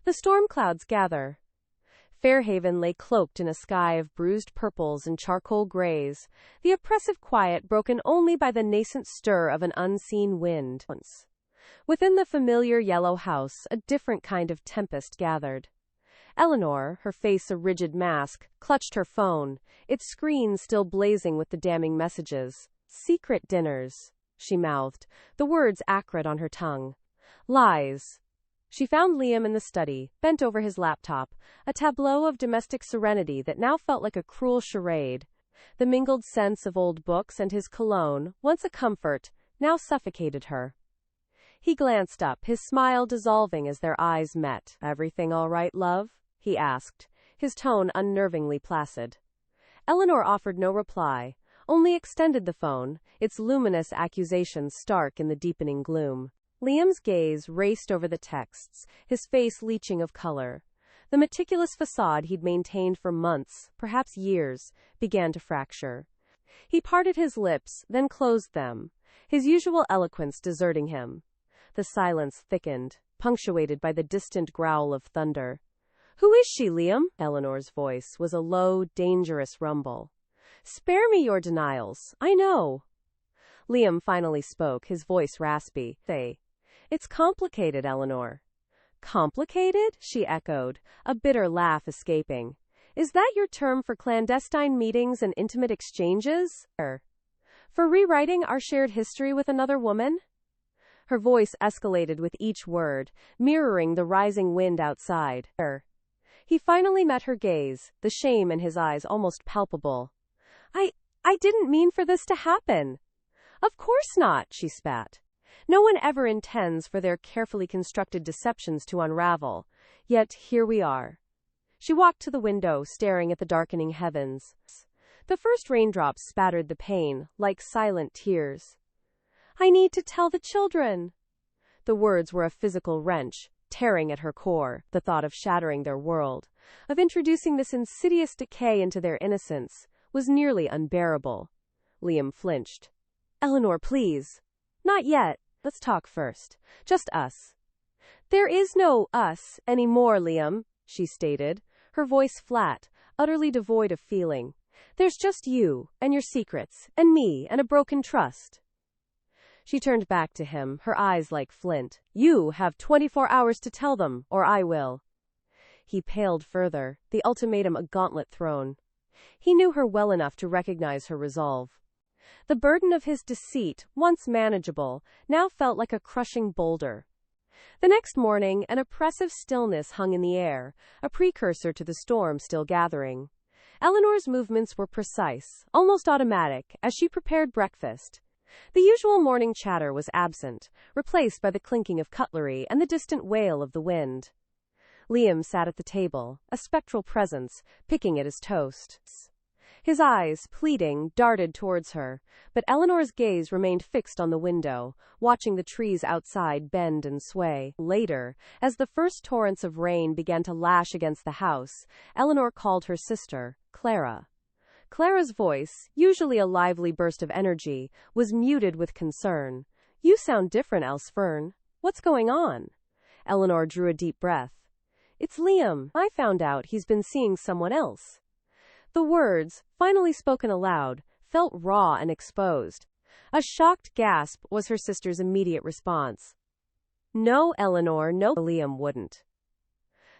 The storm clouds gather. Fairhaven lay cloaked in a sky of bruised purples and charcoal grays, the oppressive quiet broken only by the nascent stir of an unseen wind. Within the familiar yellow house, a different kind of tempest gathered. Eleanor, her face a rigid mask, clutched her phone, its screen still blazing with the damning messages. "Secret dinners," she mouthed, the words acrid on her tongue. "Lies." She found Liam in the study, bent over his laptop, a tableau of domestic serenity that now felt like a cruel charade. The mingled scents of old books and his cologne, once a comfort, now suffocated her. He glanced up, his smile dissolving as their eyes met. "Everything all right, love?" he asked, his tone unnervingly placid. Eleanor offered no reply, only extended the phone, its luminous accusations stark in the deepening gloom. Liam's gaze raced over the texts, his face leaching of color. The meticulous facade he'd maintained for months, perhaps years, began to fracture. He parted his lips, then closed them, his usual eloquence deserting him. The silence thickened, punctuated by the distant growl of thunder. "Who is she, Liam?" Eleanor's voice was a low, dangerous rumble. "Spare me your denials. I know." Liam finally spoke, his voice raspy. "It's complicated, Eleanor." "Complicated?" she echoed, a bitter laugh escaping. "Is that your term for clandestine meetings and intimate exchanges? For rewriting our shared history with another woman?" Her voice escalated with each word, mirroring the rising wind outside. He finally met her gaze, the shame in his eyes almost palpable. I didn't mean for this to happen." "Of course not," she spat. "No one ever intends for their carefully constructed deceptions to unravel. Yet here we are." She walked to the window, staring at the darkening heavens. The first raindrops spattered the pane, like silent tears. "I need to tell the children." The words were a physical wrench, tearing at her core, the thought of shattering their world, of introducing this insidious decay into their innocence, was nearly unbearable. Liam flinched. "Eleanor, please." "Not yet. Let's talk first. Just us." "There is no us anymore, Liam," she stated, her voice flat, utterly devoid of feeling. "There's just you, and your secrets, and me, and a broken trust." She turned back to him, her eyes like flint. "You have 24 hours to tell them, or I will." He paled further, the ultimatum a gauntlet thrown. He knew her well enough to recognize her resolve. The burden of his deceit, once manageable, now felt like a crushing boulder. The next morning, an oppressive stillness hung in the air, a precursor to the storm still gathering. Eleanor's movements were precise, almost automatic, as she prepared breakfast. The usual morning chatter was absent, replaced by the clinking of cutlery and the distant wail of the wind. Liam sat at the table, a spectral presence, picking at his toast. His eyes, pleading, darted towards her, but Eleanor's gaze remained fixed on the window, watching the trees outside bend and sway. Later, as the first torrents of rain began to lash against the house, Eleanor called her sister, Clara. Clara's voice, usually a lively burst of energy, was muted with concern. "You sound different, Elsfern. What's going on?" Eleanor drew a deep breath. "It's Liam. I found out he's been seeing someone else." The words, finally spoken aloud, felt raw and exposed. A shocked gasp was her sister's immediate response. "No, Eleanor, no." Liam wouldn't.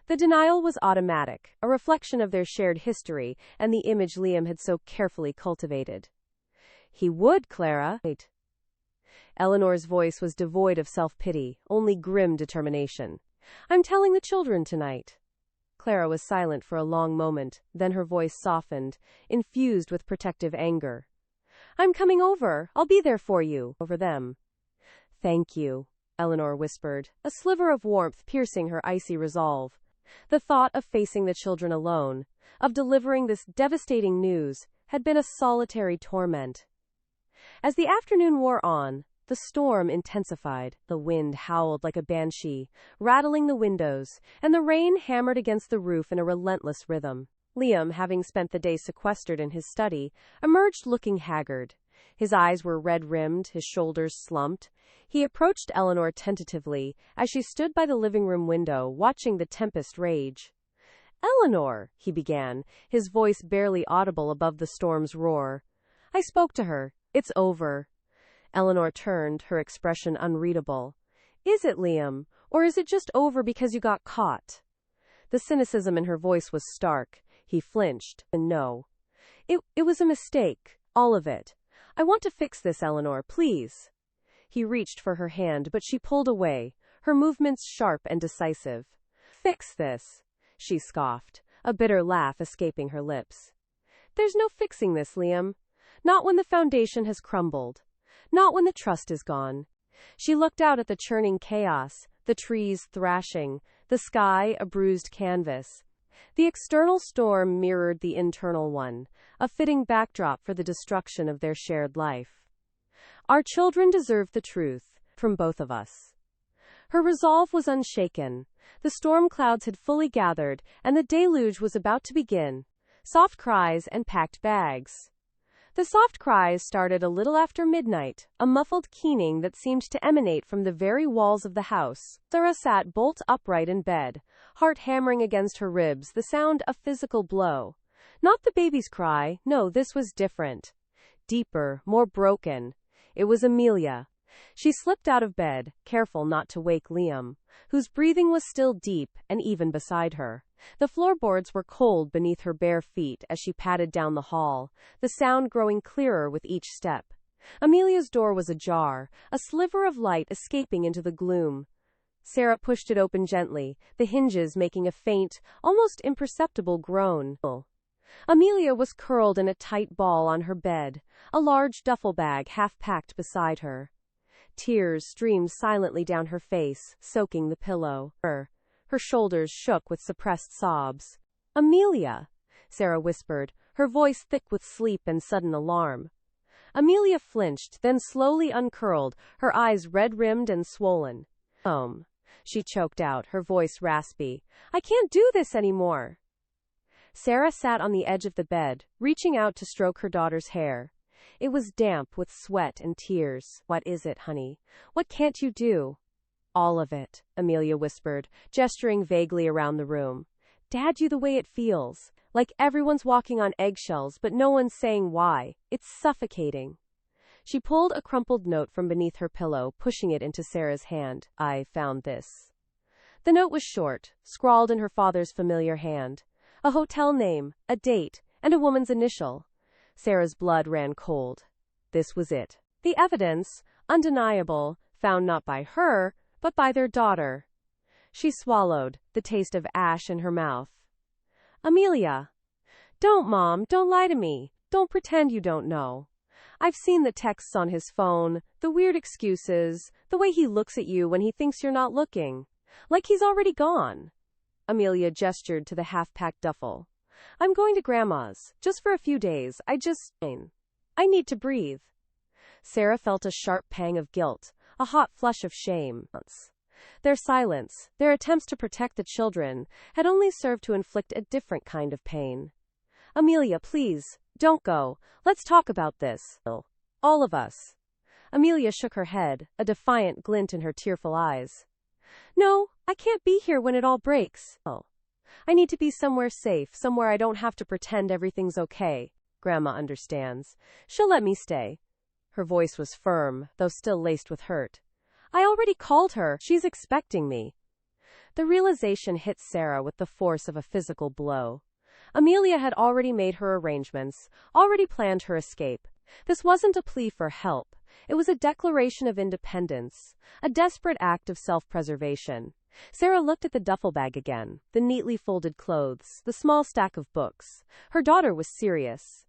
The denial was automatic, a reflection of their shared history and the image Liam had so carefully cultivated. "He would, Clara." Wait. Eleanor's voice was devoid of self-pity, only grim determination. "I'm telling the children tonight." Clara was silent for a long moment, then her voice softened, infused with protective anger. "I'm coming over. I'll be there for you." Over them. "Thank you," Eleanor whispered, a sliver of warmth piercing her icy resolve. The thought of facing the children alone, of delivering this devastating news, had been a solitary torment. As the afternoon wore on, the storm intensified. The wind howled like a banshee, rattling the windows, and the rain hammered against the roof in a relentless rhythm. Liam, having spent the day sequestered in his study, emerged looking haggard. His eyes were red-rimmed, his shoulders slumped. He approached Eleanor tentatively as she stood by the living room window, watching the tempest rage. "Eleanor," he began, his voice barely audible above the storm's roar. "I spoke to her. It's over." Eleanor turned, her expression unreadable. "Is it, Liam? Or is it just over because you got caught?" The cynicism in her voice was stark. He flinched. "No. It was a mistake. All of it. I want to fix this, Eleanor, please." He reached for her hand, but she pulled away, her movements sharp and decisive. "Fix this?" she scoffed, a bitter laugh escaping her lips. "There's no fixing this, Liam. Not when the foundation has crumbled. Not when the trust is gone." She looked out at the churning chaos, the trees thrashing, the sky a bruised canvas. The external storm mirrored the internal one, a fitting backdrop for the destruction of their shared life. "Our children deserve the truth, from both of us." Her resolve was unshaken. The storm clouds had fully gathered, and the deluge was about to begin. Soft cries and packed bags. The soft cries started a little after midnight, a muffled keening that seemed to emanate from the very walls of the house. Sarah sat bolt upright in bed, heart hammering against her ribs, the sound a physical blow. Not the baby's cry, no, this was different. Deeper, more broken. It was Amelia. She slipped out of bed, careful not to wake Liam, whose breathing was still deep and even beside her. The floorboards were cold beneath her bare feet as she padded down the hall, the sound growing clearer with each step. Amelia's door was ajar, a sliver of light escaping into the gloom. Sarah pushed it open gently, the hinges making a faint, almost imperceptible groan. Amelia was curled in a tight ball on her bed, a large duffel bag half-packed beside her. Tears streamed silently down her face, soaking the pillow. Her shoulders shook with suppressed sobs. "Amelia," Sarah whispered, her voice thick with sleep and sudden alarm. Amelia flinched, then slowly uncurled, her eyes red-rimmed and swollen. She choked out, her voice raspy. "I can't do this anymore." Sarah sat on the edge of the bed, reaching out to stroke her daughter's hair. It was damp with sweat and tears. "What is it, honey? What can't you do?" "All of it," Amelia whispered, gesturing vaguely around the room. "Dad, you the way it feels. Like everyone's walking on eggshells, but no one's saying why. It's suffocating." She pulled a crumpled note from beneath her pillow, pushing it into Sarah's hand. "I found this." The note was short, scrawled in her father's familiar hand. A hotel name, a date, and a woman's initial. Sarah's blood ran cold. This was it. The evidence, undeniable, found not by her, but by their daughter. She swallowed, the taste of ash in her mouth. "Amelia." "Don't, Mom, don't lie to me. Don't pretend you don't know. I've seen the texts on his phone, the weird excuses, the way he looks at you when he thinks you're not looking. Like he's already gone." Amelia gestured to the half-packed duffel. "I'm going to Grandma's, just for a few days. I need to breathe." Sarah felt a sharp pang of guilt, a hot flush of shame. Their silence, their attempts to protect the children, had only served to inflict a different kind of pain. "Amelia, please, don't go. Let's talk about this. All of us." Amelia shook her head, a defiant glint in her tearful eyes. "No, I can't be here when it all breaks. I need to be somewhere safe, somewhere I don't have to pretend everything's okay. Grandma understands. She'll let me stay." Her voice was firm, though still laced with hurt. "I already called her. She's expecting me." The realization hit Sarah with the force of a physical blow. Amelia had already made her arrangements, already planned her escape. This wasn't a plea for help. It was a declaration of independence, a desperate act of self-preservation. Sarah looked at the duffel bag again, the neatly folded clothes, the small stack of books. Her daughter was serious.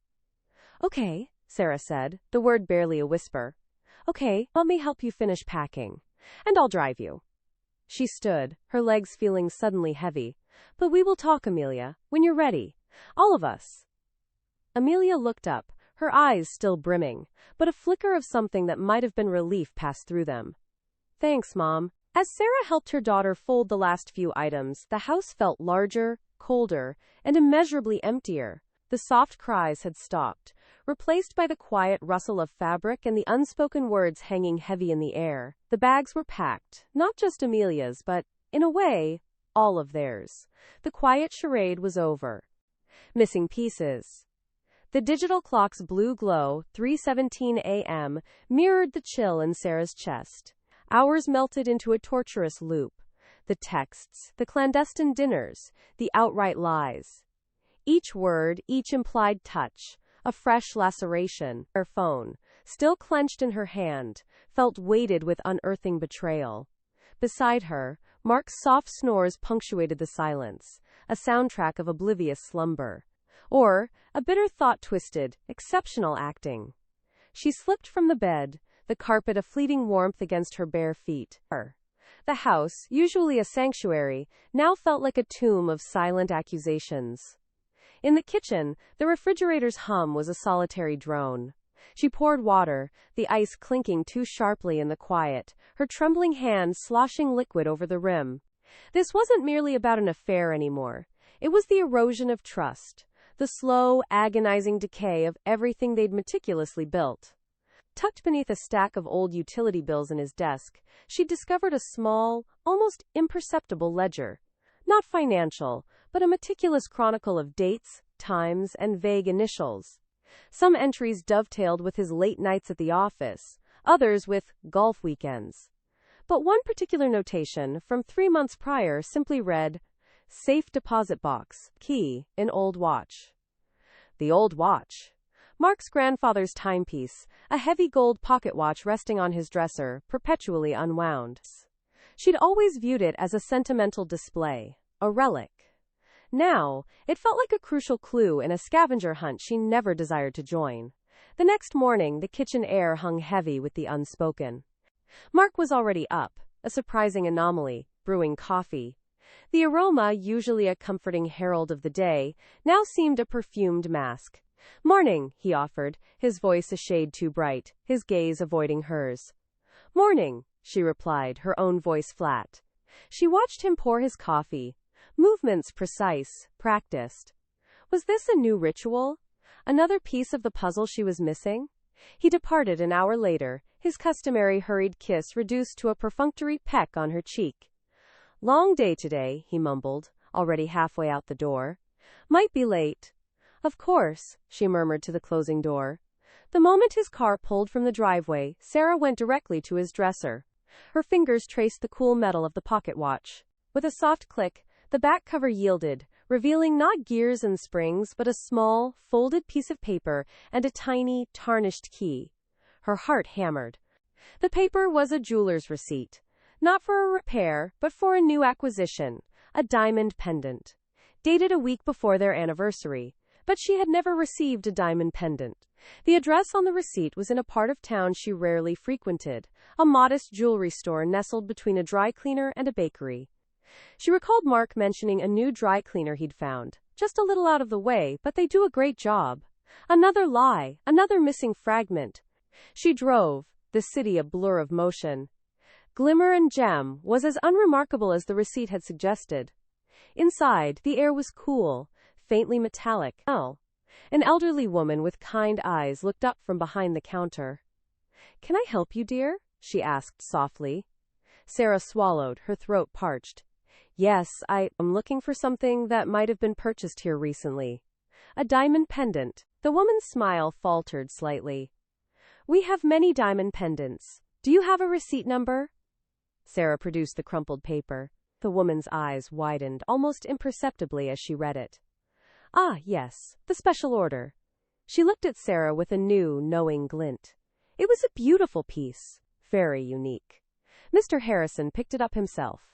"Okay," Sarah said, the word barely a whisper. "Okay, let me help you finish packing. And I'll drive you." She stood, her legs feeling suddenly heavy. "But we will talk, Amelia, when you're ready. All of us." Amelia looked up, her eyes still brimming, but a flicker of something that might have been relief passed through them. "Thanks, Mom." As Sarah helped her daughter fold the last few items, the house felt larger, colder, and immeasurably emptier. The soft cries had stopped, replaced by the quiet rustle of fabric and the unspoken words hanging heavy in the air. The bags were packed, not just Amelia's, but, in a way, all of theirs. The quiet charade was over. Missing pieces. The digital clock's blue glow, 3:17 a.m., mirrored the chill in Sarah's chest. Hours melted into a torturous loop. The texts, the clandestine dinners, the outright lies. Each word, each implied touch, a fresh laceration. Her phone, still clenched in her hand, felt weighted with unearthing betrayal. Beside her, Mark's soft snores punctuated the silence, a soundtrack of oblivious slumber. Or, a bitter thought twisted, exceptional acting. She slipped from the bed, the carpet a fleeting warmth against her bare feet. The house, usually a sanctuary, now felt like a tomb of silent accusations. In the kitchen, the refrigerator's hum was a solitary drone. She poured water, the ice clinking too sharply in the quiet, her trembling hand sloshing liquid over the rim. This wasn't merely about an affair anymore. It was the erosion of trust, the slow, agonizing decay of everything they'd meticulously built. Tucked beneath a stack of old utility bills in his desk, she discovered a small, almost imperceptible ledger. Not financial, but a meticulous chronicle of dates, times, and vague initials. Some entries dovetailed with his late nights at the office, others with golf weekends. But one particular notation, from 3 months prior, simply read, "Safe deposit box, key, in old watch." The old watch. Mark's grandfather's timepiece, a heavy gold pocket watch resting on his dresser, perpetually unwound. She'd always viewed it as a sentimental display, a relic. Now, it felt like a crucial clue in a scavenger hunt she never desired to join. The next morning, the kitchen air hung heavy with the unspoken. Mark was already up, a surprising anomaly, brewing coffee. The aroma, usually a comforting herald of the day, now seemed a perfumed mask. "Morning," he offered, his voice a shade too bright, his gaze avoiding hers. "Morning," she replied, her own voice flat. She watched him pour his coffee, movements precise, practiced. Was this a new ritual? Another piece of the puzzle she was missing? He departed an hour later, his customary hurried kiss reduced to a perfunctory peck on her cheek. "Long day today," he mumbled, already halfway out the door. "Might be late." "Of course," she murmured to the closing door. The moment his car pulled from the driveway, Sarah went directly to his dresser. Her fingers traced the cool metal of the pocket watch. With a soft click, the back cover yielded, revealing not gears and springs but a small, folded piece of paper and a tiny, tarnished key. Her heart hammered. The paper was a jeweler's receipt. Not for a repair, but for a new acquisition, a diamond pendant. Dated a week before their anniversary. But she had never received a diamond pendant. The address on the receipt was in a part of town she rarely frequented, a modest jewelry store nestled between a dry cleaner and a bakery. She recalled Mark mentioning a new dry cleaner he'd found, just a little out of the way, but they do a great job. Another lie, another missing fragment. She drove, the city a blur of motion. Glimmer and Gem was as unremarkable as the receipt had suggested. Inside, the air was cool, faintly metallic. An elderly woman with kind eyes looked up from behind the counter. "Can I help you, dear?" she asked softly. Sarah swallowed, her throat parched. "Yes, I'm looking for something that might have been purchased here recently." "A diamond pendant." The woman's smile faltered slightly. "We have many diamond pendants. Do you have a receipt number?" Sarah produced the crumpled paper. The woman's eyes widened almost imperceptibly as she read it. "Ah, yes, the special order." She looked at Sarah with a new, knowing glint. It was a beautiful piece, very unique. Mr. Harrison picked it up himself.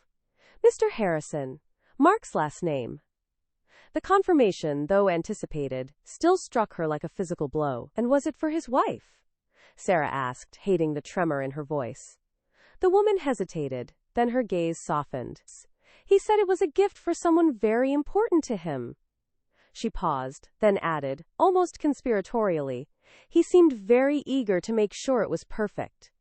Mr. Harrison, Mark's last name. The confirmation, though anticipated, still struck her like a physical blow. "And was it for his wife?" Sarah asked, hating the tremor in her voice. The woman hesitated, then her gaze softened. "He said it was a gift for someone very important to him." She paused, then added, almost conspiratorially, "He seemed very eager to make sure it was perfect."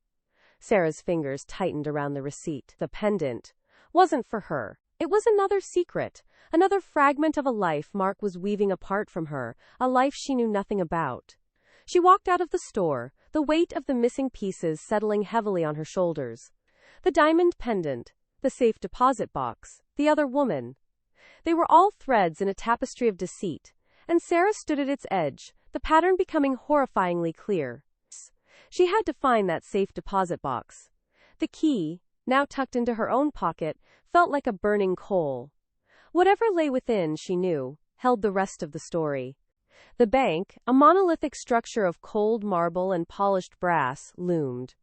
Sarah's fingers tightened around the receipt. The pendant wasn't for her. It was another secret, another fragment of a life Mark was weaving apart from her, a life she knew nothing about. She walked out of the store, the weight of the missing pieces settling heavily on her shoulders. The diamond pendant, the safe deposit box, the other woman. They were all threads in a tapestry of deceit, and Sarah stood at its edge, the pattern becoming horrifyingly clear. She had to find that safe deposit box. The key, now tucked into her own pocket, felt like a burning coal. Whatever lay within, she knew, held the rest of the story. The bank, a monolithic structure of cold marble and polished brass, loomed.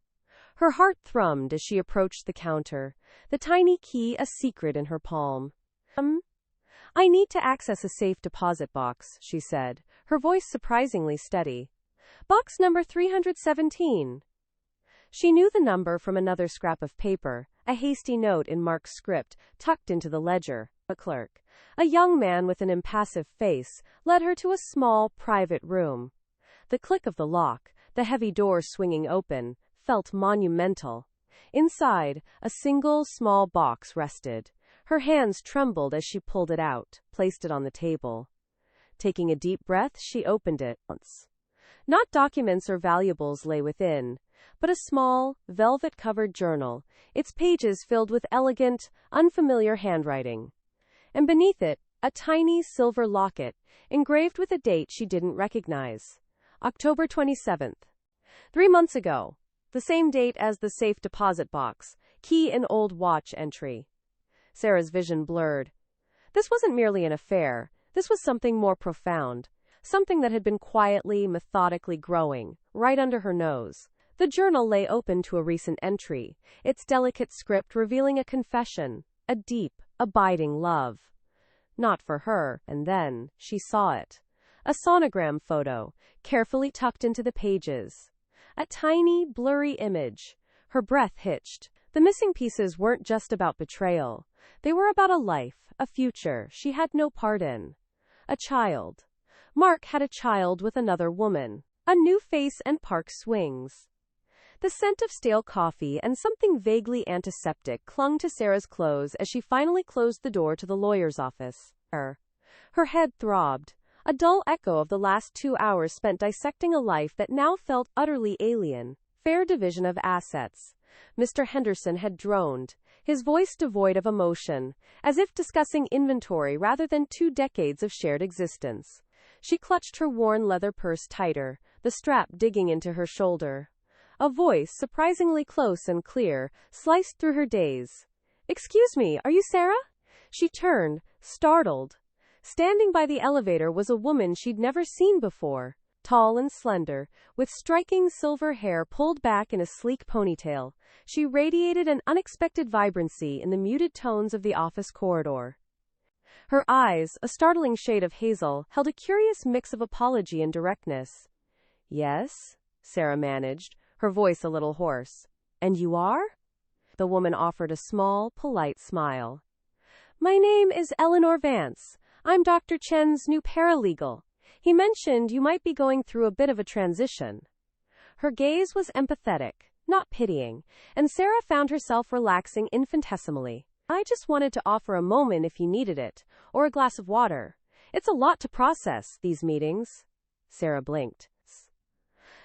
Her heart thrummed as she approached the counter, the tiny key a secret in her palm. I need to access a safe deposit box, she said, her voice surprisingly steady. Box number 317. She knew the number from another scrap of paper, a hasty note in Mark's script, tucked into the ledger. A clerk, a young man with an impassive face, led her to a small, private room. The click of the lock, the heavy door swinging open, felt monumental. Inside, a single, small box rested. Her hands trembled as she pulled it out, placed it on the table. Taking a deep breath, she opened it once. Not documents or valuables lay within, but a small, velvet-covered journal, its pages filled with elegant, unfamiliar handwriting. And beneath it, a tiny silver locket, engraved with a date she didn't recognize. October 27th. 3 months ago. The same date as the safe deposit box, key in old watch entry. Sarah's vision blurred. This wasn't merely an affair, this was something more profound. Something that had been quietly, methodically growing, right under her nose. The journal lay open to a recent entry, its delicate script revealing a confession, a deep, abiding love. Not for her, and then, she saw it. A sonogram photo, carefully tucked into the pages. A tiny, blurry image. Her breath hitched. The missing pieces weren't just about betrayal. They were about a life, a future she had no part in. A child. Mark had a child with another woman. A new face and park swings. The scent of stale coffee and something vaguely antiseptic clung to Sarah's clothes as she finally closed the door to the lawyer's office. Her head throbbed, a dull echo of the last 2 hours spent dissecting a life that now felt utterly alien. Fair division of assets. Mr. Henderson had droned, his voice devoid of emotion, as if discussing inventory rather than 2 decades of shared existence. She clutched her worn leather purse tighter, the strap digging into her shoulder. A voice, surprisingly close and clear, sliced through her daze. "Excuse me, are you Sarah?" She turned, startled. Standing by the elevator was a woman she'd never seen before. Tall and slender, with striking silver hair pulled back in a sleek ponytail, she radiated an unexpected vibrancy in the muted tones of the office corridor. Her eyes, a startling shade of hazel, held a curious mix of apology and directness. "Yes," Sarah managed, her voice a little hoarse. "And you are?" The woman offered a small, polite smile. "My name is Eleanor Vance. I'm Dr. Chen's new paralegal. He mentioned you might be going through a bit of a transition." Her gaze was empathetic, not pitying, and Sarah found herself relaxing infinitesimally. "I just wanted to offer a moment if you needed it, or a glass of water. It's a lot to process, these meetings." Sarah blinked.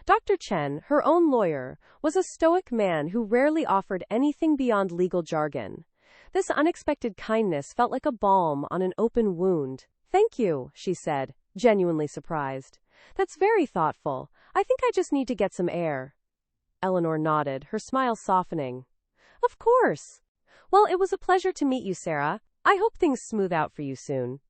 Dr. Chen, her own lawyer, was a stoic man who rarely offered anything beyond legal jargon. This unexpected kindness felt like a balm on an open wound. "Thank you," she said, genuinely surprised. "That's very thoughtful. I think I just need to get some air." Eleanor nodded, her smile softening. "Of course. Well, it was a pleasure to meet you, Sarah. I hope things smooth out for you soon."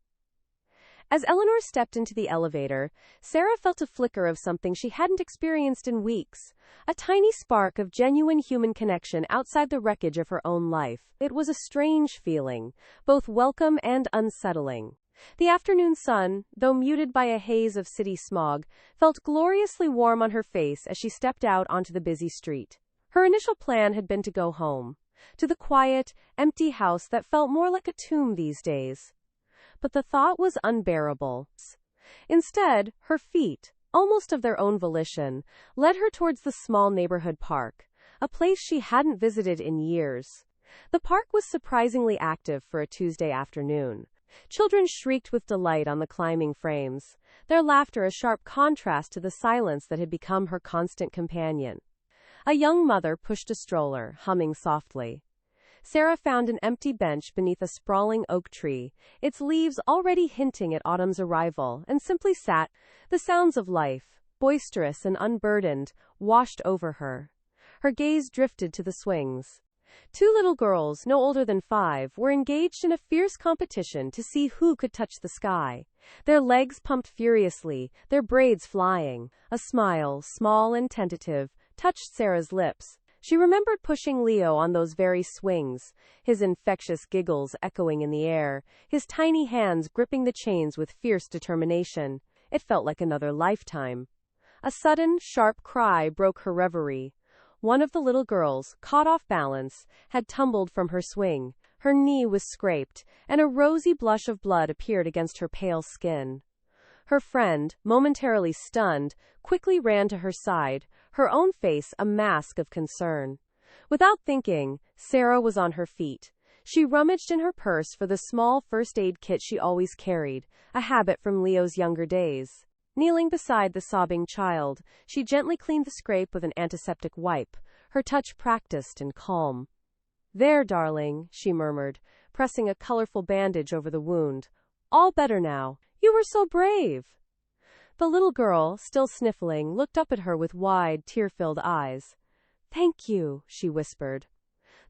As Eleanor stepped into the elevator, Sarah felt a flicker of something she hadn't experienced in weeks, a tiny spark of genuine human connection outside the wreckage of her own life. It was a strange feeling, both welcome and unsettling. The afternoon sun, though muted by a haze of city smog, felt gloriously warm on her face as she stepped out onto the busy street. Her initial plan had been to go home, to the quiet, empty house that felt more like a tomb these days. But the thought was unbearable. Instead, her feet, almost of their own volition, led her towards the small neighborhood park, a place she hadn't visited in years. The park was surprisingly active for a Tuesday afternoon. Children shrieked with delight on the climbing frames, their laughter a sharp contrast to the silence that had become her constant companion. A young mother pushed a stroller, humming softly. Sarah found an empty bench beneath a sprawling oak tree, its leaves already hinting at autumn's arrival, and simply sat. The sounds of life, boisterous and unburdened, washed over her. Her gaze drifted to the swings. Two little girls, no older than 5, were engaged in a fierce competition to see who could touch the sky. Their legs pumped furiously, their braids flying. A smile, small and tentative, touched Sarah's lips. She remembered pushing Leo on those very swings, his infectious giggles echoing in the air, his tiny hands gripping the chains with fierce determination. It felt like another lifetime. A sudden, sharp cry broke her reverie. One of the little girls, caught off balance, had tumbled from her swing. Her knee was scraped, and a rosy blush of blood appeared against her pale skin. Her friend, momentarily stunned, quickly ran to her side, her own face a mask of concern. Without thinking, Sarah was on her feet. She rummaged in her purse for the small first aid kit she always carried, a habit from Leo's younger days. Kneeling beside the sobbing child, she gently cleaned the scrape with an antiseptic wipe, her touch practiced and calm. "There, darling," she murmured, pressing a colorful bandage over the wound. "All better now. You were so brave." The little girl, still sniffling, looked up at her with wide, tear-filled eyes. "Thank you," she whispered.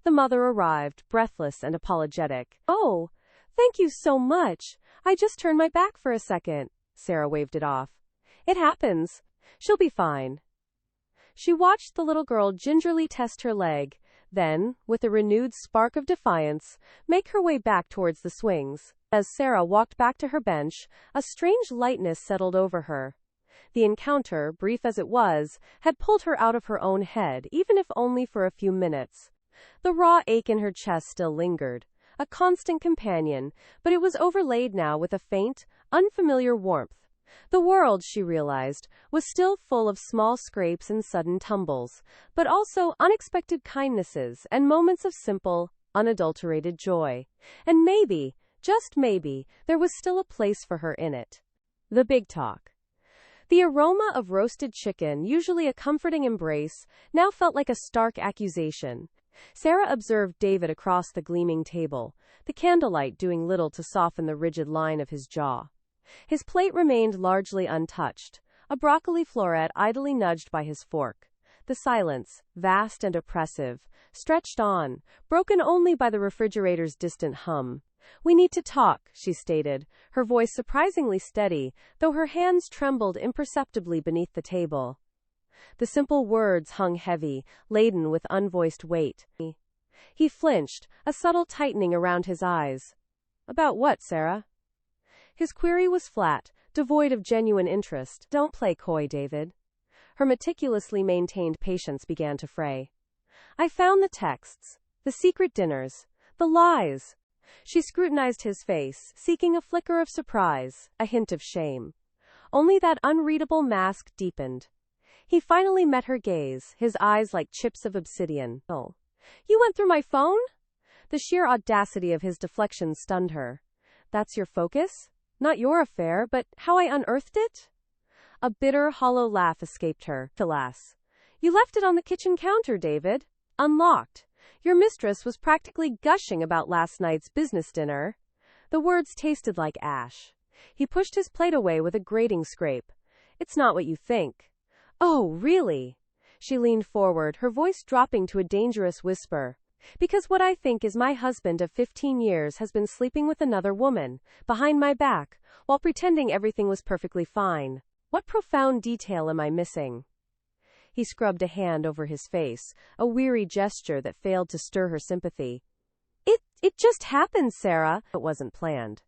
The mother arrived, breathless and apologetic. "Oh, thank you so much. I just turned my back for a second." Sarah waved it off. "It happens. She'll be fine." She watched the little girl gingerly test her leg, then, with a renewed spark of defiance, make her way back towards the swings. As Sarah walked back to her bench, a strange lightness settled over her. The encounter, brief as it was, had pulled her out of her own head, even if only for a few minutes. The raw ache in her chest still lingered, a constant companion, but it was overlaid now with a faint, unfamiliar warmth. The world, she realized, was still full of small scrapes and sudden tumbles, but also unexpected kindnesses and moments of simple, unadulterated joy. And maybe, just maybe, there was still a place for her in it. The big talk. The aroma of roasted chicken, usually a comforting embrace, now felt like a stark accusation. Sarah observed David across the gleaming table, the candlelight doing little to soften the rigid line of his jaw. His plate remained largely untouched, a broccoli floret idly nudged by his fork. The silence, vast and oppressive, stretched on, broken only by the refrigerator's distant hum. "We need to talk," she stated, her voice surprisingly steady, though her hands trembled imperceptibly beneath the table. The simple words hung heavy, laden with unvoiced weight. He flinched, a subtle tightening around his eyes. "About what, Sarah?" His query was flat, devoid of genuine interest. "Don't play coy, David." Her meticulously maintained patience began to fray. "I found the texts, the secret dinners, the lies." She scrutinized his face, seeking a flicker of surprise, a hint of shame. Only that unreadable mask deepened. He finally met her gaze, his eyes like chips of obsidian. "Oh, you went through my phone?" The sheer audacity of his deflection stunned her. "That's your focus? Not your affair, but how I unearthed it?" A bitter, hollow laugh escaped her. "Alas, you left it on the kitchen counter, David. Unlocked. Your mistress was practically gushing about last night's business dinner." The words tasted like ash. He pushed his plate away with a grating scrape. "It's not what you think." "Oh, really?" She leaned forward, her voice dropping to a dangerous whisper. "Because what I think is my husband of 15 years has been sleeping with another woman, behind my back, while pretending everything was perfectly fine. What profound detail am I missing?" He scrubbed a hand over his face, a weary gesture that failed to stir her sympathy. It just happened, Sarah." "It wasn't planned."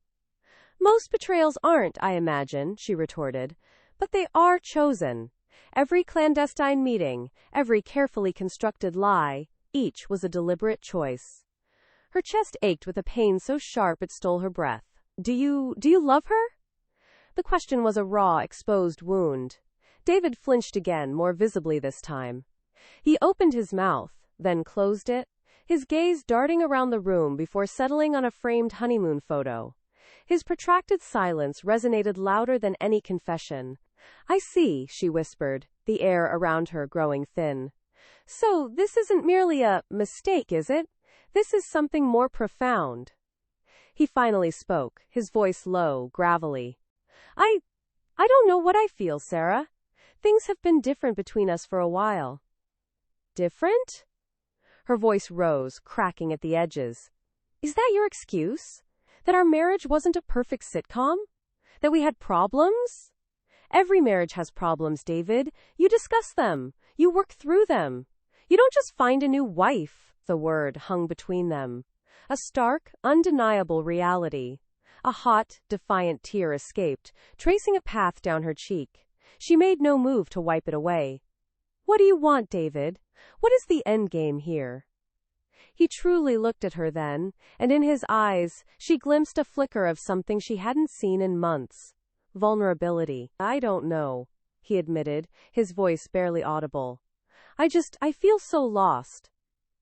"Most betrayals aren't, I imagine," she retorted. "But they are chosen. Every clandestine meeting, every carefully constructed lie, each was a deliberate choice." Her chest ached with a pain so sharp it stole her breath. Do you love her?" The question was a raw, exposed wound. David flinched again, more visibly this time. He opened his mouth, then closed it, his gaze darting around the room before settling on a framed honeymoon photo. His protracted silence resonated louder than any confession. I see, she whispered, the air around her growing thin. So, this isn't merely a mistake, is it? This is something more profound. He finally spoke, his voice low, gravelly. I don't know what I feel, Sarah. Things have been different between us for a while. Different? Her voice rose, cracking at the edges. Is that your excuse? That our marriage wasn't a perfect sitcom? That we had problems? Every marriage has problems, David. You discuss them. You work through them. You don't just find a new wife. The word hung between them. A stark, undeniable reality. A hot, defiant tear escaped, tracing a path down her cheek. She made no move to wipe it away. What do you want, David? What is the end game here? He truly looked at her then, and in his eyes, she glimpsed a flicker of something she hadn't seen in months. Vulnerability. I don't know, he admitted, his voice barely audible. I feel so lost.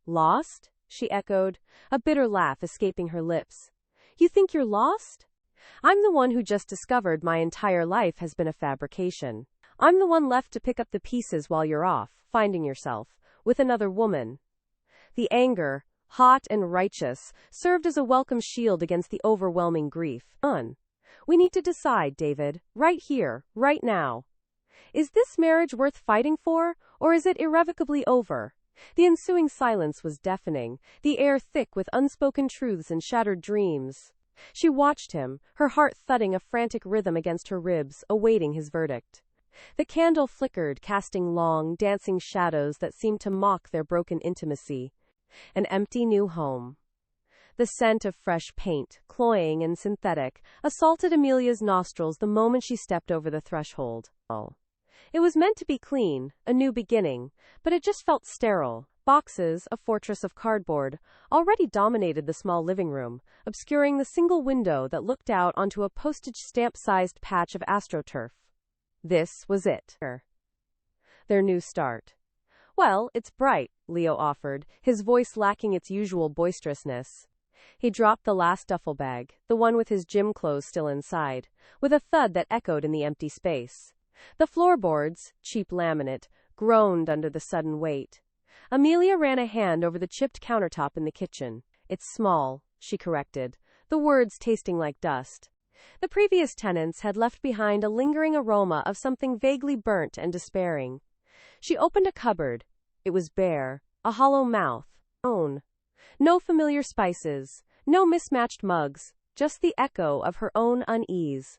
Lost? She echoed, a bitter laugh escaping her lips. You think you're lost? I'm the one who just discovered my entire life has been a fabrication. I'm the one left to pick up the pieces while you're off, finding yourself, with another woman. The anger, hot and righteous, served as a welcome shield against the overwhelming grief. We need to decide, David, right here, right now. Is this marriage worth fighting for, or is it irrevocably over? The ensuing silence was deafening, the air thick with unspoken truths and shattered dreams. She watched him, her heart thudding a frantic rhythm against her ribs, awaiting his verdict. The candle flickered, casting long, dancing shadows that seemed to mock their broken intimacy. An empty new home. The scent of fresh paint, cloying and synthetic, assaulted Amelia's nostrils the moment she stepped over the threshold. It was meant to be clean, a new beginning, but it just felt sterile. Boxes, a fortress of cardboard, already dominated the small living room, obscuring the single window that looked out onto a postage stamp-sized patch of astroturf. This was it. Their new start. Well, it's bright, Leo offered, his voice lacking its usual boisterousness. He dropped the last duffel bag, the one with his gym clothes still inside, with a thud that echoed in the empty space. The floorboards, cheap laminate, groaned under the sudden weight. Amelia ran a hand over the chipped countertop in the kitchen. It's small, she corrected, the words tasting like dust. The previous tenants had left behind a lingering aroma of something vaguely burnt and despairing. She opened a cupboard. It was bare, a hollow mouth. No familiar spices, no mismatched mugs, just the echo of her own unease.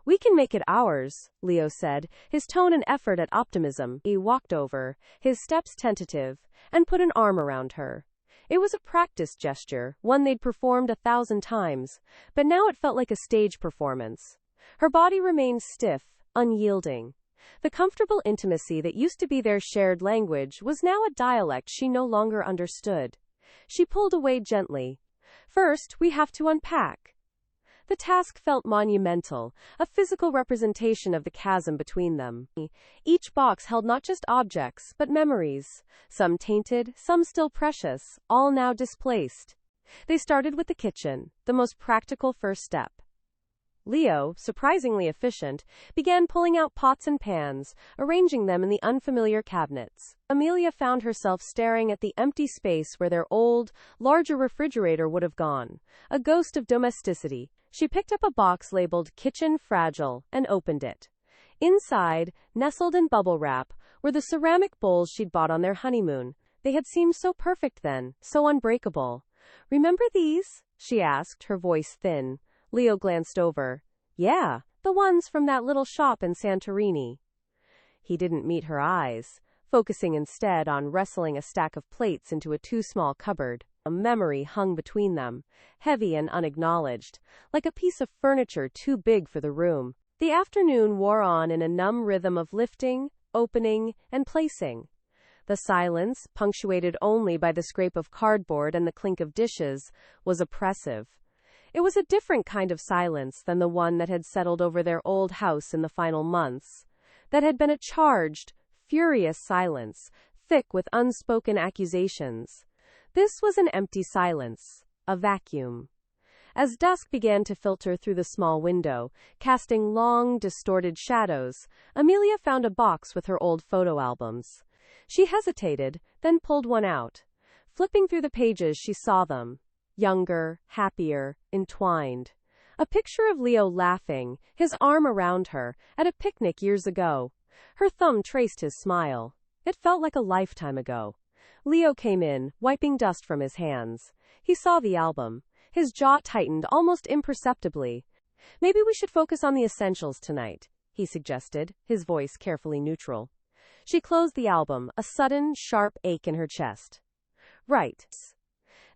We can make it ours, Leo said, his tone an effort at optimism. He walked over, his steps tentative, and put an arm around her. It was a practiced gesture, one they'd performed 1,000 times, but now it felt like a stage performance. Her body remained stiff, unyielding. The comfortable intimacy that used to be their shared language was now a dialect she no longer understood. She pulled away gently. First, we have to unpack. The task felt monumental, a physical representation of the chasm between them. Each box held not just objects, but memories, some tainted, some still precious, all now displaced. They started with the kitchen, the most practical first step. Leo, surprisingly efficient, began pulling out pots and pans, arranging them in the unfamiliar cabinets. Amelia found herself staring at the empty space where their old, larger refrigerator would have gone, a ghost of domesticity. She picked up a box labeled Kitchen Fragile and opened it. Inside, nestled in bubble wrap, were the ceramic bowls she'd bought on their honeymoon. They had seemed so perfect then, so unbreakable. Remember these? She asked, her voice thin. Leo glanced over. Yeah, the ones from that little shop in Santorini. He didn't meet her eyes, focusing instead on wrestling a stack of plates into a too-small cupboard. A memory hung between them, heavy and unacknowledged, like a piece of furniture too big for the room. The afternoon wore on in a numb rhythm of lifting, opening, and placing. The silence, punctuated only by the scrape of cardboard and the clink of dishes, was oppressive. It was a different kind of silence than the one that had settled over their old house in the final months. That had been a charged, furious silence, thick with unspoken accusations. This was an empty silence, a vacuum. As dusk began to filter through the small window, casting long, distorted shadows, Amelia found a box with her old photo albums. She hesitated, then pulled one out. Flipping through the pages, she saw them. Younger, happier, entwined. A picture of Leo laughing, his arm around her, at a picnic years ago. Her thumb traced his smile. It felt like a lifetime ago. Leo came in, wiping dust from his hands. He saw the album. His jaw tightened almost imperceptibly. "Maybe we should focus on the essentials tonight," he suggested, his voice carefully neutral. She closed the album, a sudden, sharp ache in her chest. Right.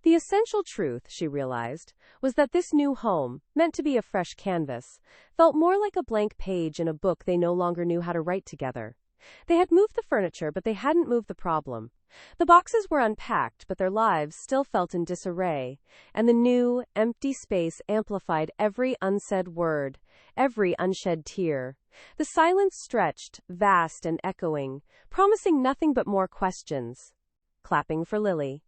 The essential truth, she realized, was that this new home, meant to be a fresh canvas, felt more like a blank page in a book they no longer knew how to write together. They had moved the furniture, but they hadn't moved the problem. The boxes were unpacked, but their lives still felt in disarray, and the new, empty space amplified every unsaid word, every unshed tear. The silence stretched, vast and echoing, promising nothing but more questions. Clapping for Lily.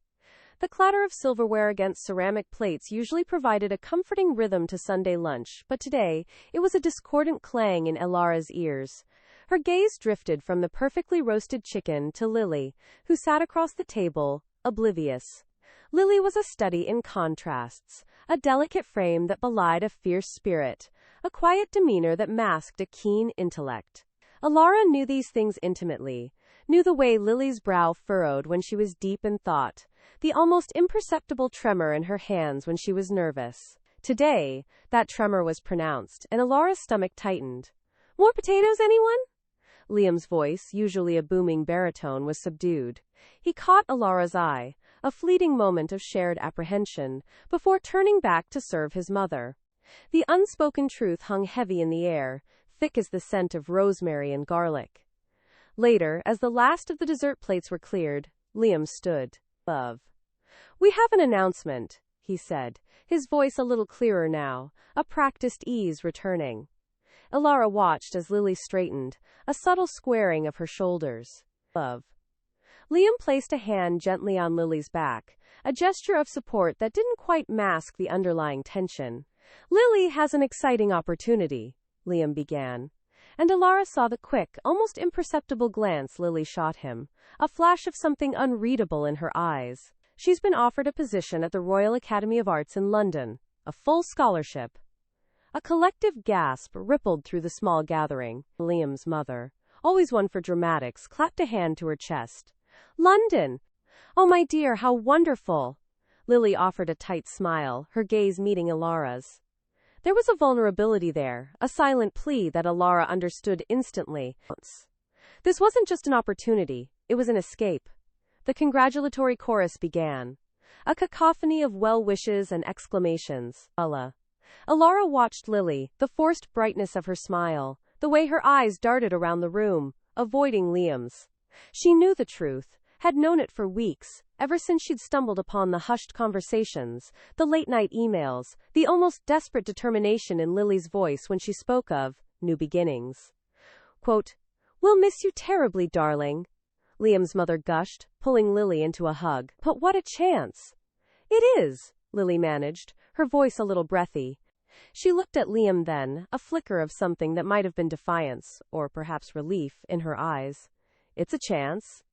The clatter of silverware against ceramic plates usually provided a comforting rhythm to Sunday lunch, but today, it was a discordant clang in Elara's ears. Her gaze drifted from the perfectly roasted chicken to Lily, who sat across the table, oblivious. Lily was a study in contrasts, a delicate frame that belied a fierce spirit, a quiet demeanor that masked a keen intellect. Elara knew these things intimately, knew the way Lily's brow furrowed when she was deep in thought, the almost imperceptible tremor in her hands when she was nervous. Today, that tremor was pronounced, and Elara's stomach tightened. "More potatoes, anyone?" Liam's voice, usually a booming baritone, was subdued. He caught Elara's eye, a fleeting moment of shared apprehension, before turning back to serve his mother. The unspoken truth hung heavy in the air, thick as the scent of rosemary and garlic. Later, as the last of the dessert plates were cleared, Liam stood. "We have an announcement," he said, his voice a little clearer now, a practiced ease returning. Elara watched as Lily straightened, a subtle squaring of her shoulders. Liam placed a hand gently on Lily's back, a gesture of support that didn't quite mask the underlying tension. "Lily has an exciting opportunity," Liam began. And Elara saw the quick, almost imperceptible glance Lily shot him, a flash of something unreadable in her eyes. "She's been offered a position at the Royal Academy of Arts in London, a full scholarship." A collective gasp rippled through the small gathering. Liam's mother, always one for dramatics, clapped a hand to her chest. "London! Oh, my dear, how wonderful!" Lily offered a tight smile, her gaze meeting Elara's. There was a vulnerability there, a silent plea that Elara understood instantly. This wasn't just an opportunity, it was an escape. The congratulatory chorus began. A cacophony of well wishes and exclamations. Elara watched Lily, the forced brightness of her smile, the way her eyes darted around the room, avoiding Liam's. She knew the truth, had known it for weeks, ever since she'd stumbled upon the hushed conversations, the late-night emails, the almost desperate determination in Lily's voice when she spoke of new beginnings. Quote, "We'll miss you terribly, darling," Liam's mother gushed, pulling Lily into a hug. "But what a chance!" "It is," Lily managed, her voice a little breathy. She looked at Liam then, a flicker of something that might have been defiance, or perhaps relief, in her eyes. "It's a chance."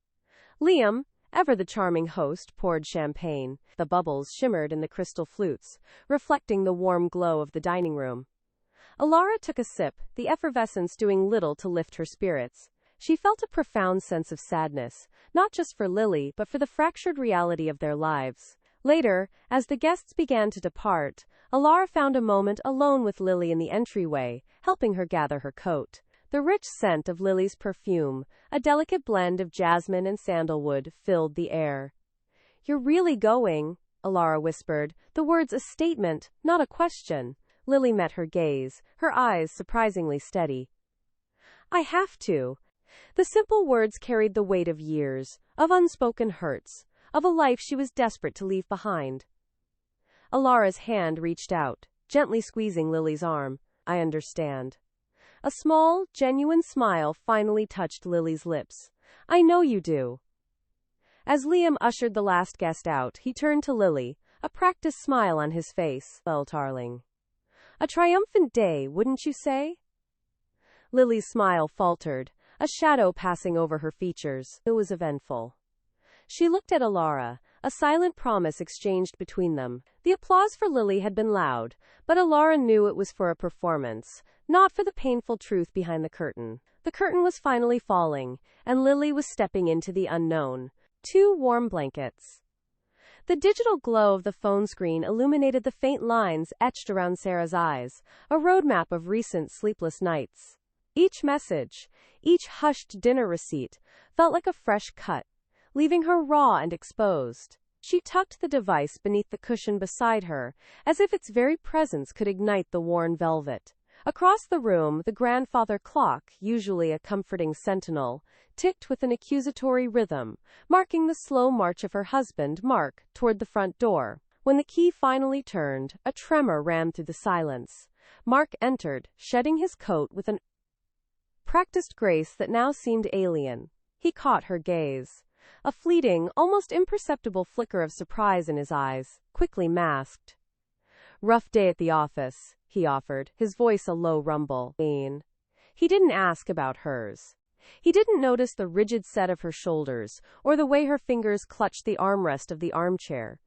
Liam, ever the charming host, poured champagne. The bubbles shimmered in the crystal flutes, reflecting the warm glow of the dining room. Elara took a sip, the effervescence doing little to lift her spirits. She felt a profound sense of sadness, not just for Lily, but for the fractured reality of their lives. Later, as the guests began to depart, Elara found a moment alone with Lily in the entryway, helping her gather her coat. The rich scent of Lily's perfume, a delicate blend of jasmine and sandalwood, filled the air. "You're really going?" Elara whispered, the words a statement, not a question. Lily met her gaze, her eyes surprisingly steady. "I have to." The simple words carried the weight of years, of unspoken hurts, of a life she was desperate to leave behind. Elara's hand reached out, gently squeezing Lily's arm. "I understand." A small, genuine smile finally touched Lily's lips. "I know you do." As Liam ushered the last guest out, he turned to Lily, a practiced smile on his face. Well, darling. A triumphant day, wouldn't you say? Lily's smile faltered, a shadow passing over her features. It was eventful. She looked at Alara, a silent promise exchanged between them. The applause for Lily had been loud, but Alara knew it was for a performance, not for the painful truth behind the curtain. The curtain was finally falling, and Lily was stepping into the unknown. 2 warm blankets. The digital glow of the phone screen illuminated the faint lines etched around Sarah's eyes, a roadmap of recent sleepless nights. Each message, each hushed dinner receipt, felt like a fresh cut, leaving her raw and exposed. She tucked the device beneath the cushion beside her, as if its very presence could ignite the worn velvet. Across the room, the grandfather clock, usually a comforting sentinel, ticked with an accusatory rhythm, marking the slow march of her husband, Mark, toward the front door. When the key finally turned, a tremor ran through the silence. Mark entered, shedding his coat with an practiced grace that now seemed alien. He caught her gaze. A fleeting, almost imperceptible flicker of surprise in his eyes, quickly masked. "Rough day at the office," he offered, his voice a low rumble. He didn't ask about hers. He didn't notice the rigid set of her shoulders, or the way her fingers clutched the armrest of the armchair.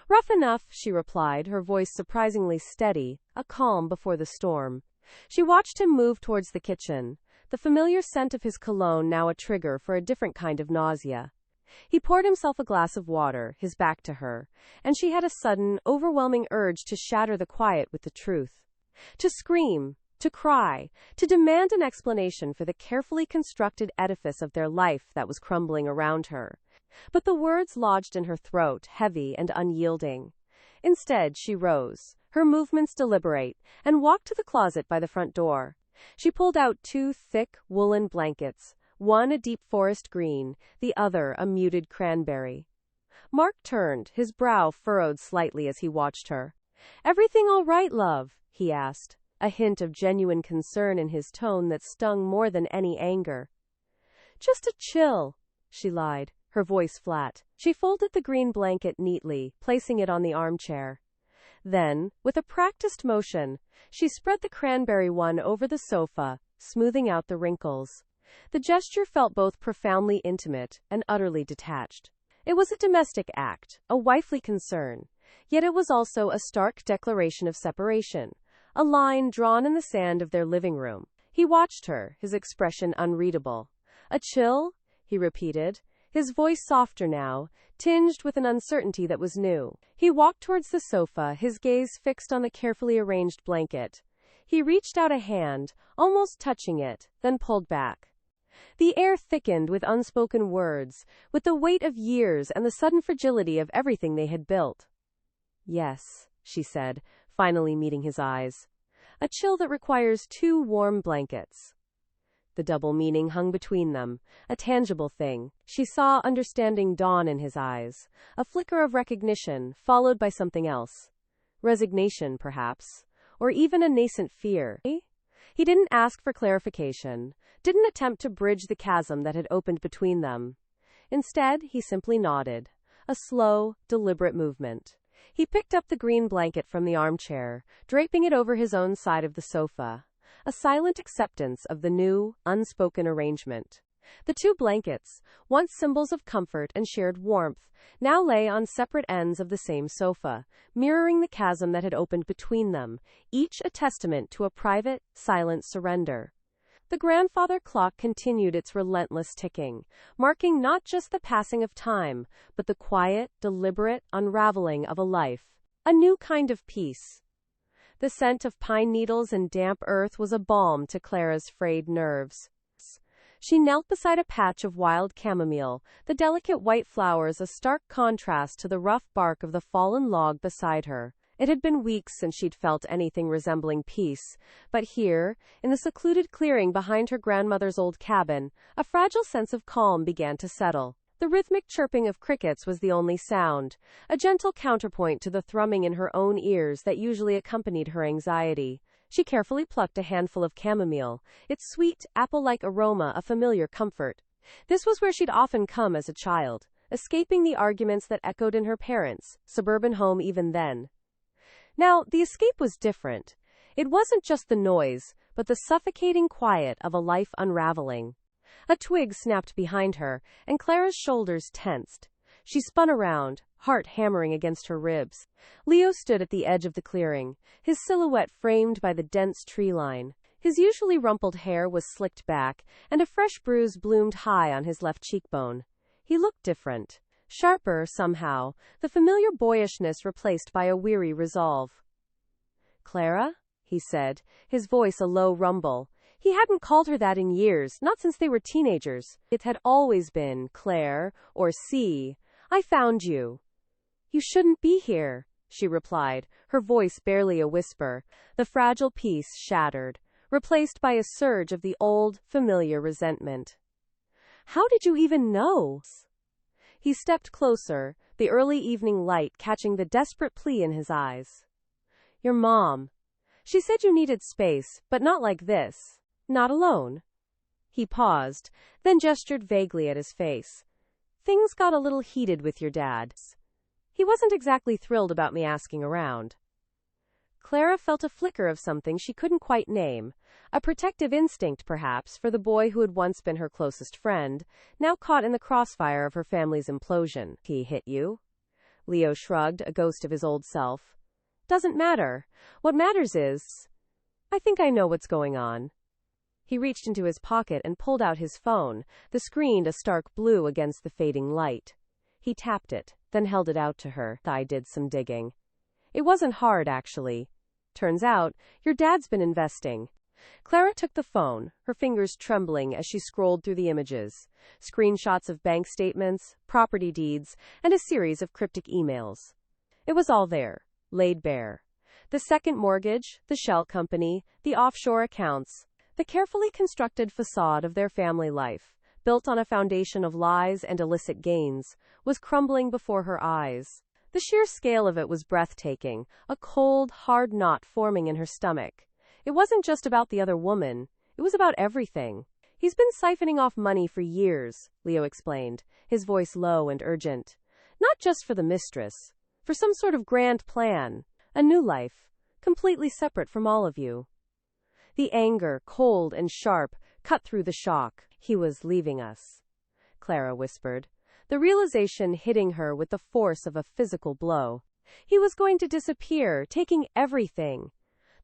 "Rough enough," she replied, her voice surprisingly steady, a calm before the storm. She watched him move towards the kitchen, the familiar scent of his cologne now a trigger for a different kind of nausea. He poured himself a glass of water, his back to her, and she had a sudden, overwhelming urge to shatter the quiet with the truth. To scream, to cry, to demand an explanation for the carefully constructed edifice of their life that was crumbling around her. But the words lodged in her throat, heavy and unyielding. Instead, she rose, her movements deliberate, and walked to the closet by the front door. She pulled out 2 thick, woolen blankets, one a deep forest green, the other a muted cranberry. Mark turned, his brow furrowed slightly as he watched her. "Everything all right, love?" he asked, a hint of genuine concern in his tone that stung more than any anger. "Just a chill," she lied, her voice flat. She folded the green blanket neatly, placing it on the armchair. Then, with a practiced motion, she spread the cranberry one over the sofa, smoothing out the wrinkles. The gesture felt both profoundly intimate and utterly detached. It was a domestic act, a wifely concern, yet it was also a stark declaration of separation, a line drawn in the sand of their living room. He watched her, his expression unreadable. "A chill?" he repeated, his voice softer now, tinged with an uncertainty that was new. He walked towards the sofa, his gaze fixed on the carefully arranged blanket. He reached out a hand, almost touching it, then pulled back. The air thickened with unspoken words, with the weight of years and the sudden fragility of everything they had built. "Yes," she said, finally meeting his eyes. "A chill that requires 2 warm blankets." The double meaning hung between them, a tangible thing. She saw understanding dawn in his eyes, a flicker of recognition, followed by something else. Resignation, perhaps, or even a nascent fear. He didn't ask for clarification, didn't attempt to bridge the chasm that had opened between them. Instead, he simply nodded, a slow, deliberate movement. He picked up the green blanket from the armchair, draping it over his own side of the sofa, a silent acceptance of the new, unspoken arrangement. The 2 blankets, once symbols of comfort and shared warmth, now lay on separate ends of the same sofa, mirroring the chasm that had opened between them, each a testament to a private, silent surrender. The grandfather clock continued its relentless ticking, marking not just the passing of time, but the quiet, deliberate unraveling of a life, a new kind of peace. The scent of pine needles and damp earth was a balm to Clara's frayed nerves. She knelt beside a patch of wild chamomile, the delicate white flowers a stark contrast to the rough bark of the fallen log beside her. It had been weeks since she'd felt anything resembling peace, but here, in the secluded clearing behind her grandmother's old cabin, a fragile sense of calm began to settle. The rhythmic chirping of crickets was the only sound, a gentle counterpoint to the thrumming in her own ears that usually accompanied her anxiety. She carefully plucked a handful of chamomile, its sweet, apple-like aroma a familiar comfort. This was where she'd often come as a child, escaping the arguments that echoed in her parents' suburban home even then. Now, the escape was different. It wasn't just the noise, but the suffocating quiet of a life unraveling. A twig snapped behind her, and Clara's shoulders tensed. She spun around, heart hammering against her ribs. Leo stood at the edge of the clearing, his silhouette framed by the dense tree line. His usually rumpled hair was slicked back, and a fresh bruise bloomed high on his left cheekbone. He looked different. Sharper, somehow, the familiar boyishness replaced by a weary resolve. "Clara?" he said, his voice a low rumble. He hadn't called her that in years, not since they were teenagers. It had always been Claire, or C. "I found you." "You shouldn't be here," she replied, her voice barely a whisper. The fragile peace shattered, replaced by a surge of the old, familiar resentment. "How did you even know?" He stepped closer, the early evening light catching the desperate plea in his eyes. "Your mom. She said you needed space, but not like this. Not alone." He paused, then gestured vaguely at his face. "Things got a little heated with your dad. He wasn't exactly thrilled about me asking around." Clara felt a flicker of something she couldn't quite name. A protective instinct, perhaps, for the boy who had once been her closest friend, now caught in the crossfire of her family's implosion. "He hit you?" Leo shrugged, a ghost of his old self. "Doesn't matter. What matters is, I think I know what's going on." He reached into his pocket and pulled out his phone, the screen a stark blue against the fading light. He tapped it, then held it out to her. "I did some digging. It wasn't hard, actually. Turns out, your dad's been investing." Clara took the phone, her fingers trembling as she scrolled through the images. Screenshots of bank statements, property deeds, and a series of cryptic emails. It was all there, laid bare. The second mortgage, the shell company, the offshore accounts. The carefully constructed facade of their family life, built on a foundation of lies and illicit gains, was crumbling before her eyes. The sheer scale of it was breathtaking, a cold, hard knot forming in her stomach. It wasn't just about the other woman, it was about everything. "He's been siphoning off money for years," Leo explained, his voice low and urgent. "Not just for the mistress, for some sort of grand plan, a new life, completely separate from all of you." The anger, cold and sharp, cut through the shock. "He was leaving us," Clara whispered, the realization hitting her with the force of a physical blow. He was going to disappear, taking everything.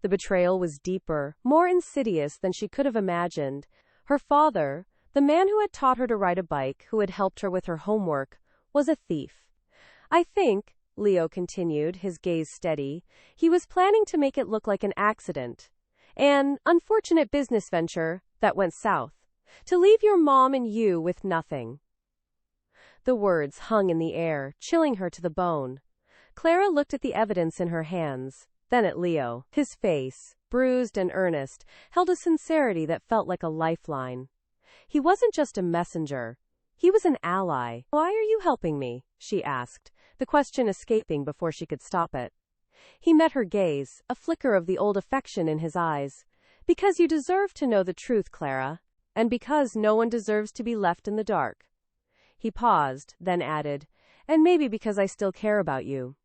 The betrayal was deeper, more insidious than she could have imagined. Her father, the man who had taught her to ride a bike, who had helped her with her homework, was a thief. "I think," Leo continued, his gaze steady, "he was planning to make it look like an accident. An unfortunate business venture that went south. To leave your mom and you with nothing." The words hung in the air, chilling her to the bone. Clara looked at the evidence in her hands, then at Leo. His face, bruised and earnest, held a sincerity that felt like a lifeline. He wasn't just a messenger. He was an ally. "Why are you helping me?" she asked, the question escaping before she could stop it. He met her gaze, a flicker of the old affection in his eyes. "Because you deserve to know the truth, Clara, and because no one deserves to be left in the dark." He paused, then added, "And maybe because I still care about you."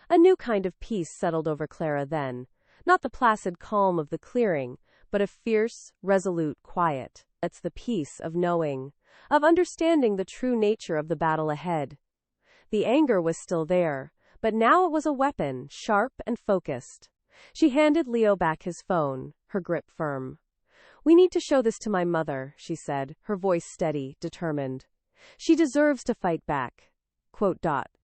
A new kind of peace settled over Clara then, not the placid calm of the clearing, but a fierce, resolute quiet. It's the peace of knowing, of understanding the true nature of the battle ahead. The anger was still there, but now it was a weapon, sharp and focused. She handed Leo back his phone, her grip firm. "We need to show this to my mother," she said, her voice steady, determined. "She deserves to fight back." Quote dot.